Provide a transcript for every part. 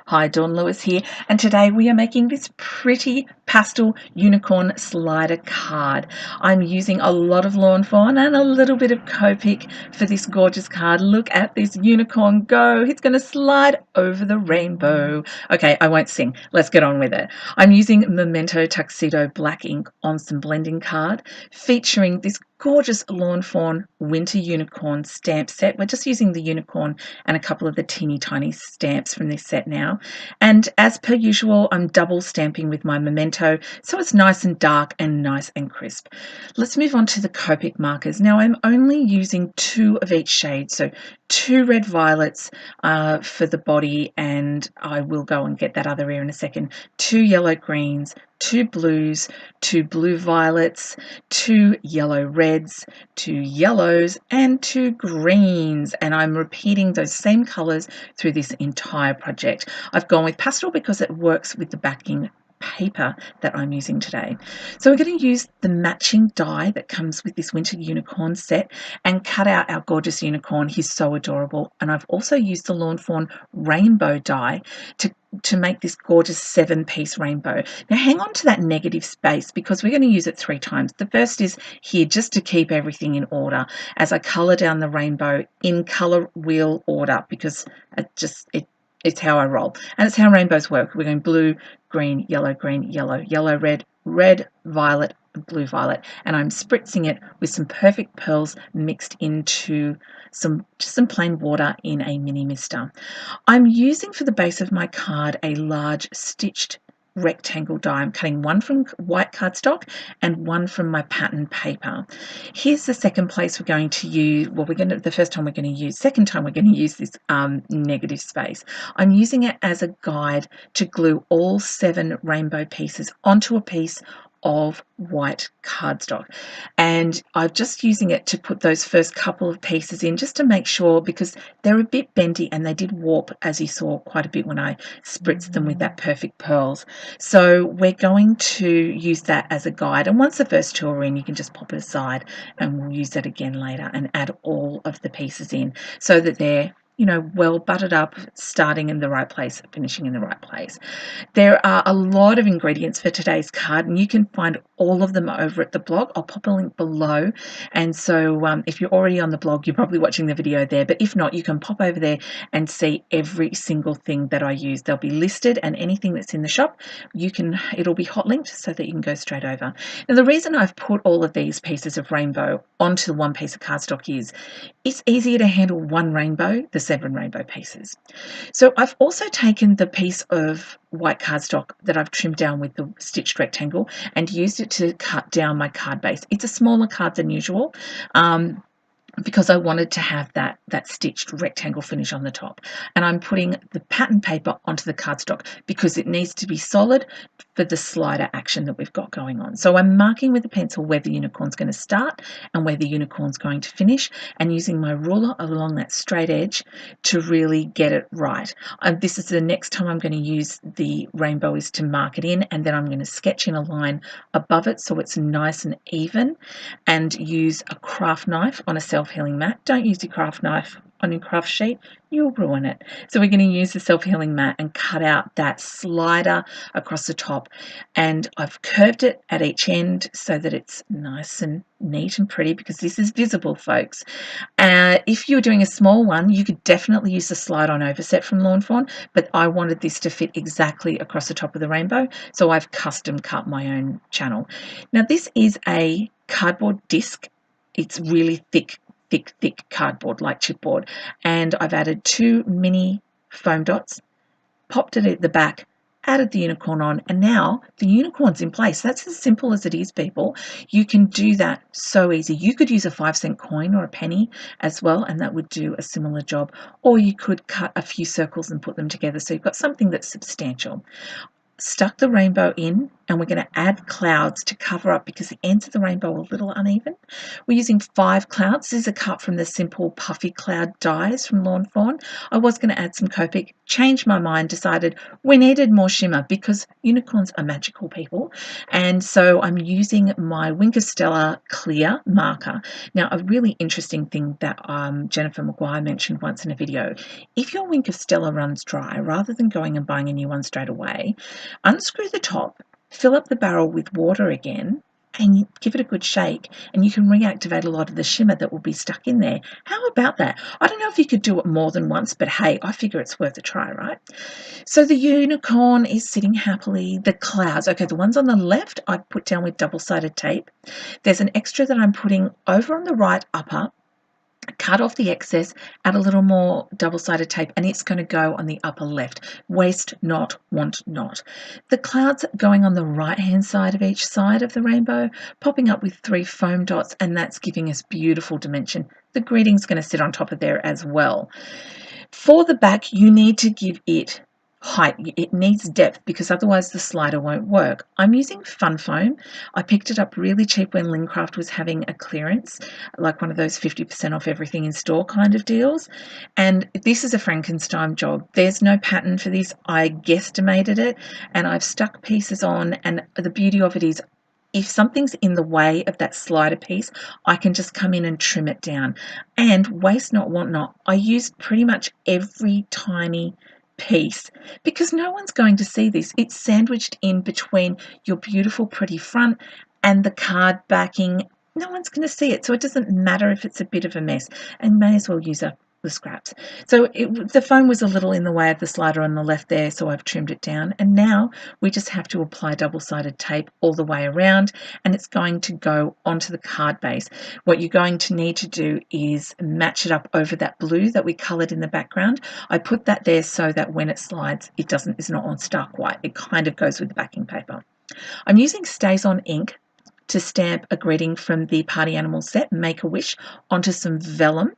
Hi, Dawn Lewis here, and today we are making this pretty pastel unicorn slider card. I'm using a lot of Lawn Fawn and a little bit of Copic for this gorgeous card. Look at this unicorn go. He's going to slide over the rainbow. Okay, I won't sing. Let's get on with it. I'm using Memento Tuxedo black ink on some blending card featuring this gorgeous Lawn Fawn winter unicorn stamp set. We're just using the unicorn and a couple of the teeny tiny stamps from this set now. And as per usual, I'm double stamping with my Memento, so it's nice and dark and nice and crisp. Let's move on to the Copic markers. Now I'm only using 2 of each shade, so 2 red violets for the body, and I will go and get that other ear in a second, 2 yellow greens, 2 blues, 2 blue violets, 2 yellow reds, 2 yellows, and 2 greens. And I'm repeating those same colours through this entire project. I've gone with pastel because it works with the backing paper that I'm using today. So we're going to use the matching die that comes with this winter unicorn set and cut out our gorgeous unicorn. He's so adorable. And I've also used the Lawn Fawn rainbow die to make this gorgeous 7-piece rainbow. Now hang on to that negative space because we're going to use it 3 times. The first is here just to keep everything in order as I colour down the rainbow in colour wheel order, because it's how I roll. And it's how rainbows work. We're going blue, green, yellow, yellow, red, red, violet, blue, violet. And I'm spritzing it with some perfect pearls mixed into just some plain water in a mini mister. I'm using for the base of my card a large stitched rectangle die. I'm cutting one from white cardstock and one from my pattern paper. Here's the second place we're going to use, well, second time we're going to use this negative space. I'm using it as a guide to glue all 7 rainbow pieces onto a piece of white cardstock, and I'm just using it to put those first couple of pieces in just to make sure, because they're a bit bendy and they did warp, as you saw quite a bit when I spritzed them with that perfect pearls. So we're going to use that as a guide, and once the first 2 are in, you can just pop it aside and we'll use that again later and add all of the pieces in so that they're well buttered up, starting in the right place, finishing in the right place. There are a lot of ingredients for today's card, and you can find all of them over at the blog. I'll pop a link below, and so if you're already on the blog, you're probably watching the video there, but if not, you can pop over there and see every single thing that I use. They'll be listed, and anything that's in the shop, it'll be hot linked so that you can go straight over. Now, the reason I've put all of these pieces of rainbow onto one piece of cardstock is it's easier to handle one rainbow, the 7 rainbow pieces. So I've also taken the piece of white cardstock that I've trimmed down with the stitched rectangle and used it to cut down my card base. It's a smaller card than usual, because I wanted to have that stitched rectangle finish on the top. And I'm putting the pattern paper onto the cardstock because it needs to be solid for the slider action that we've got going on. So I'm marking with a pencil where the unicorn's going to start and where the unicorn's going to finish, and using my ruler along that straight edge to really get it right. This is the next time I'm going to use the rainbow, is to mark it in, and then I'm going to sketch in a line above it so it's nice and even, and use a craft knife on a self-healing mat. Don't use your craft knife on your craft sheet, you'll ruin it. So we're going to use the self-healing mat and cut out that slider across the top, and I've curved it at each end so that it's nice and neat and pretty, because this is visible, folks. If you're doing a small one, you could definitely use the slide on overset from Lawn Fawn, but I wanted this to fit exactly across the top of the rainbow, so I've custom cut my own channel. Now this is a cardboard disc. It's really thick cardboard, like chipboard, and I've added 2 mini foam dots, popped it at the back, added the unicorn on, and now the unicorn's in place. That's as simple as it is, people. You can do that so easy. You could use a 5-cent coin or a penny as well, and that would do a similar job, or you could cut a few circles and put them together so you've got something that's substantial. Stuck the rainbow in and we're going to add clouds to cover up because the ends of the rainbow are a little uneven. We're using 5 clouds. These are cut from the simple puffy cloud dies from Lawn Fawn. I was going to add some Copic, changed my mind, decided we needed more shimmer because unicorns are magical people, and so I'm using my Wink of Stella clear marker. Now, a really interesting thing that Jennifer Maguire mentioned once in a video, if your Wink of Stella runs dry, rather than going and buying a new one straight away, unscrew the top, fill up the barrel with water again, and give it a good shake, and you can reactivate a lot of the shimmer that will be stuck in there. How about that? I don't know if you could do it more than once, but hey, I figure it's worth a try, right? So the unicorn is sitting happily. The clouds, okay, the ones on the left I put down with double-sided tape. There's an extra that I'm putting over on the right upper. Cut off the excess, add a little more double-sided tape, and it's going to go on the upper left. Waste not, want not. The clouds going on the right-hand side of each side of the rainbow, popping up with 3 foam dots, and that's giving us beautiful dimension. The greeting's going to sit on top of there as well. For the back, you need to give it height. It needs depth because otherwise the slider won't work. I'm using Fun Foam. I picked it up really cheap when Lincraft was having a clearance, like one of those 50% off everything in store kind of deals. And this is a Frankenstein job. There's no pattern for this. I guesstimated it and I've stuck pieces on, and the beauty of it is if something's in the way of that slider piece, I can just come in and trim it down. And waste not, want not. I used pretty much every tiny piece because no one's going to see this. It's sandwiched in between your beautiful pretty front and the card backing. No one's going to see it, so it doesn't matter if it's a bit of a mess, and may as well use up the scraps. So the foam was a little in the way of the slider on the left there, so I've trimmed it down, and now we just have to apply double-sided tape all the way around, and it's going to go onto the card base. What you're going to need to do is match it up over that blue that we coloured in the background. I put that there so that when it slides, it's not on stark white. It kind of goes with the backing paper. I'm using Stays On ink to stamp a greeting from the Party Animal set, Make a Wish, onto some vellum.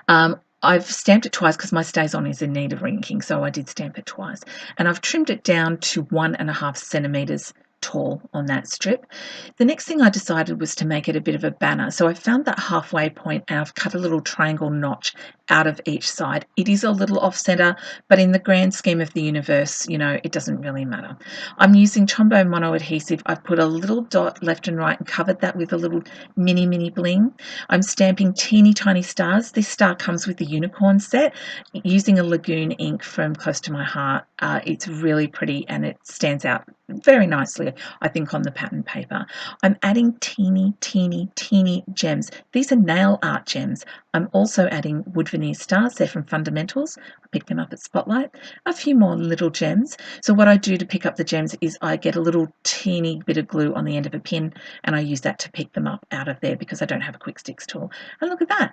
I've stamped it twice because my Stays On is in need of inking, so I did stamp it twice. And I've trimmed it down to 1.5 centimetres tall on that strip. The next thing I decided was to make it a bit of a banner. So I found that halfway point and I've cut a little triangle notch out of each side. It is a little off center, but in the grand scheme of the universe, you know, it doesn't really matter. I'm using Tombow mono adhesive. I've put a little dot left and right and covered that with a little mini bling. I'm stamping teeny tiny stars. This star comes with the unicorn set using a Lagoon ink from Close to My Heart. It's really pretty and it stands out very nicely, I think, on the pattern paper. I'm adding teeny gems. These are nail art gems. I'm also adding wood veneer stars. They're from Fundamentals. I picked them up at Spotlight. A few more little gems. So what I do to pick up the gems is I get a little teeny bit of glue on the end of a pin and I use that to pick them up out of there because I don't have a quick sticks tool. And look at that.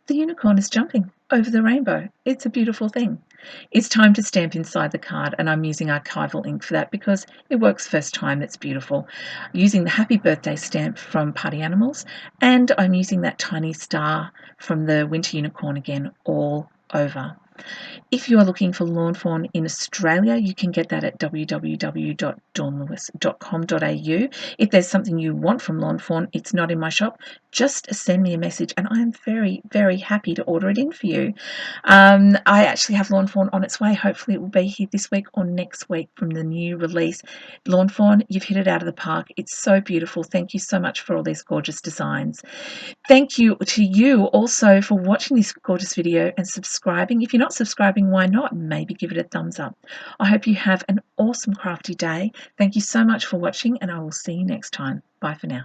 The unicorn is jumping over the rainbow. It's a beautiful thing. It's time to stamp inside the card, and I'm using archival ink for that because it works first time. It's beautiful. Using the Happy Birthday stamp from Party Animals, and I'm using that tiny star from the Winter Unicorn again all over. If you are looking for Lawn Fawn in Australia, you can get that at www.dawnlewis.com.au. If there's something you want from Lawn Fawn, it's not in my shop, just send me a message and I am very happy to order it in for you. I actually have Lawn Fawn on its way. Hopefully it will be here this week or next week from the new release. Lawn Fawn, you've hit it out of the park. It's so beautiful. Thank you so much for all these gorgeous designs. Thank you to you also for watching this gorgeous video and subscribing. If you're not subscribing, why not? Maybe give it a thumbs up. I hope you have an awesome crafty day. Thank you so much for watching and I will see you next time. Bye for now.